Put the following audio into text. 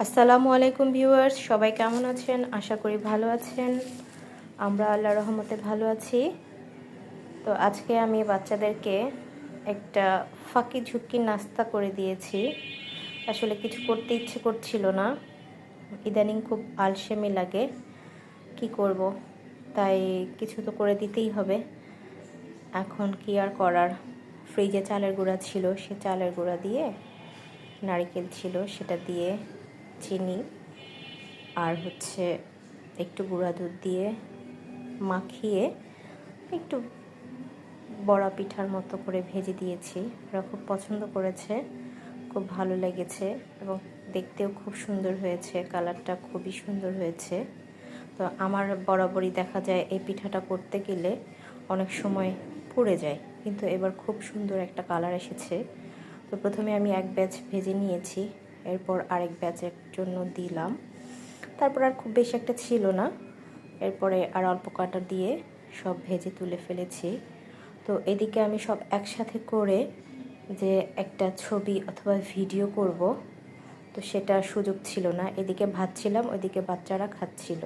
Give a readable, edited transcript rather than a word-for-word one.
আসসালামু আলাইকুম ভিউয়ার্স, সবাই কেমন আছেন? আশা করি ভালো আছেন। আমরা আল্লাহর রহমতে ভালো আছি। তো আজকে আমি বাচ্চাদেরকে একটা ফাঁকি ঝুঁকি নাস্তা করে দিয়েছি। আসলে কিছু করতে ইচ্ছে করছিল না, ইদানিং খুব আলসেমি লাগে। কি করব, তাই কিছু তো করে দিতেই হবে। এখন কি আর করার, ফ্রিজে চালের গুঁড়া ছিল, সে চালের গুঁড়া দিয়ে, নারকেল ছিল সেটা দিয়ে, চিনি আর একটু গুঁড়া দুধ দিয়ে মাখিয়ে একটু বড়া পিঠার মতো করে ভেজে দিয়েছি। ওরা খুব পছন্দ করেছে, খুব ভালো লেগেছে এবং দেখতেও খুব সুন্দর হয়েছে, কালারটা খুবই সুন্দর হয়েছে। তো আমার বরাবরই দেখা যায় এই পিঠাটা করতে গেলে অনেক সময় পুড়ে যায়, কিন্তু এবার খুব সুন্দর একটা কালার এসেছে। তো প্রথমে আমি এক ব্যাচ ভেজে নিয়েছি, এরপর আরেক ব্যাচের জন্য দিলাম। তারপর আর খুব বেশি একটা ছিল না, এরপরে আর অল্প কাটা দিয়ে সব ভেজে তুলে ফেলেছি। তো এদিকে আমি সব একসাথে করে যে একটা ছবি অথবা ভিডিও করব, তো সেটা সুযোগ ছিল না। এদিকে ভাজছিলাম, ওইদিকে বাচ্চারা খাচ্ছিল।